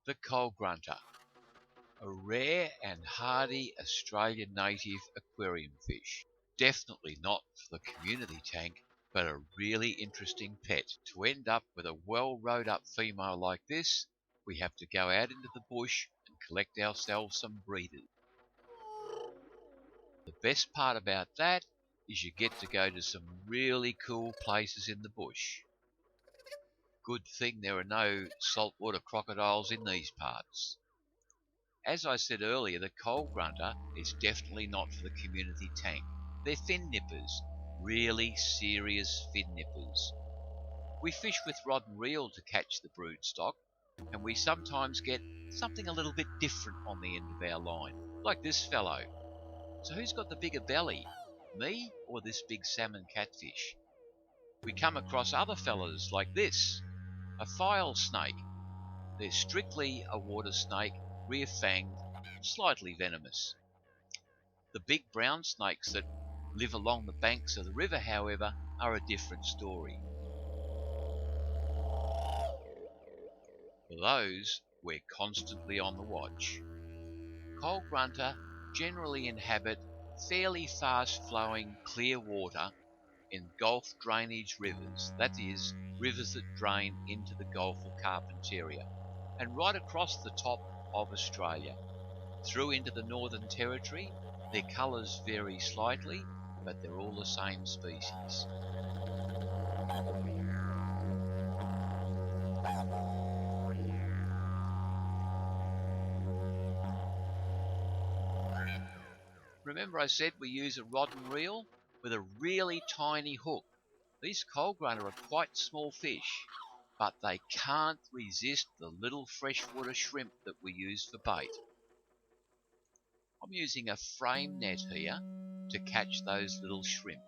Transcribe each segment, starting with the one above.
The coal grunter, a rare and hardy Australian native aquarium fish. Definitely not for the community tank, but a really interesting pet. To end up with a well rode up female like this, we have to go out into the bush and collect ourselves some breeders. The best part about that is you get to go to some really cool places in the bush. Good thing there are no saltwater crocodiles in these parts. As I said earlier, the coal grunter is definitely not for the community tank. They're fin nippers, really serious fin nippers. We fish with rod and reel to catch the broodstock, and we sometimes get something a little bit different on the end of our line, like this fellow. So who's got the bigger belly, me or this big salmon catfish? We come across other fellas like this, a file snake. They're strictly a water snake, rear-fanged, slightly venomous. The big brown snakes that live along the banks of the river, however, are a different story. For those, we're constantly on the watch. Coal grunter generally inhabit fairly fast-flowing clear water in Gulf drainage rivers, that is, rivers that drain into the Gulf of Carpentaria, and right across the top of Australia. Through into the Northern Territory, their colours vary slightly, but they're all the same species. Remember I said we use a rod and reel with a really tiny hook. These coal grunter are quite small fish, but they can't resist the little freshwater shrimp that we use for bait. I'm using a frame net here to catch those little shrimp.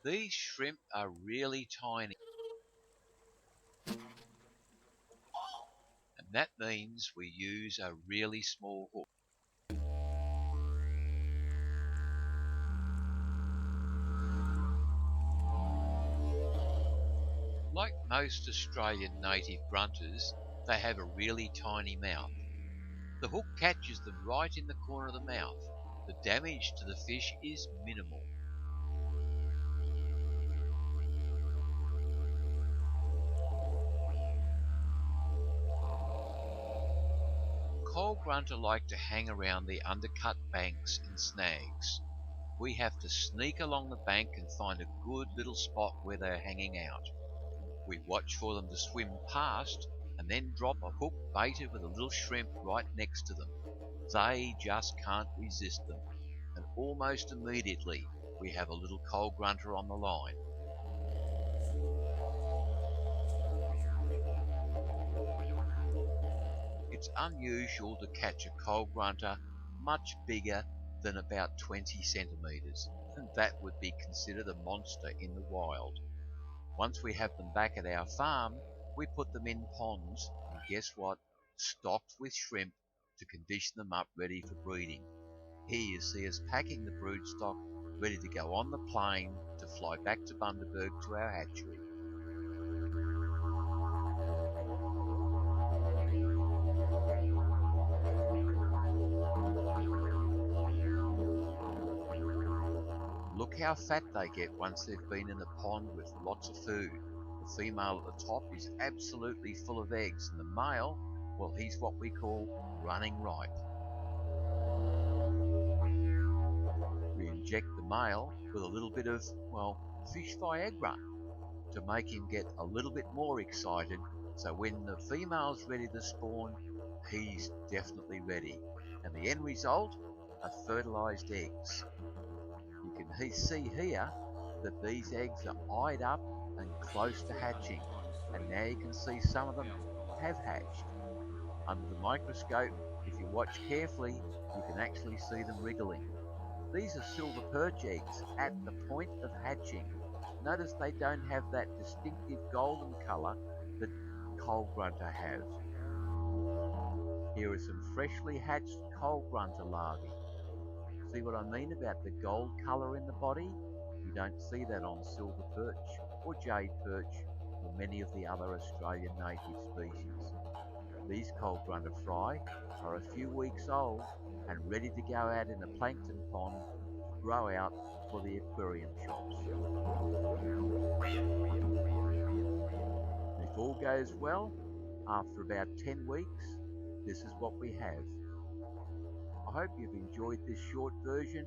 These shrimp are really tiny, and that means we use a really small hook. Like most Australian native grunters, they have a really tiny mouth. The hook catches them right in the corner of the mouth. The damage to the fish is minimal. Coal grunter like to hang around the undercut banks and snags. We have to sneak along the bank and find a good little spot where they're hanging out. We watch for them to swim past and then drop a hook baited with a little shrimp right next to them. They just can't resist them, and almost immediately we have a little coal grunter on the line. It's unusual to catch a coal grunter much bigger than about 20 centimetres, and that would be considered a monster in the wild. Once we have them back at our farm, we put them in ponds, and guess what? Stocked with shrimp to condition them up ready for breeding. Here you see us packing the broodstock, ready to go on the plane to fly back to Bundaberg to our hatchery. Look how fat they get once they've been in the pond with lots of food. The female at the top is absolutely full of eggs, and the male, well, he's what we call running ripe. We inject the male with a little bit of, well, fish Viagra to make him get a little bit more excited, so when the female's ready to spawn, he's definitely ready. And the end result are fertilized eggs. You can see here that these eggs are eyed up and close to hatching, and now you can see some of them have hatched. Under the microscope, if you watch carefully, You can actually see them wriggling. These are silver perch eggs at the point of hatching. Notice they don't have that distinctive golden colour that coal grunter have. Here are some freshly hatched coal grunter larvae. See what I mean about the gold colour in the body? You don't see that on silver perch or jade perch or many of the other Australian native species. These coal grunter fry are a few weeks old and ready to go out in a plankton pond to grow out for the aquarium shops. And if all goes well, after about 10 weeks, this is what we have. I hope you've enjoyed this short version.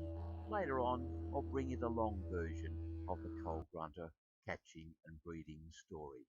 Later on, I'll bring you the long version of the coal grunter catching and breeding story.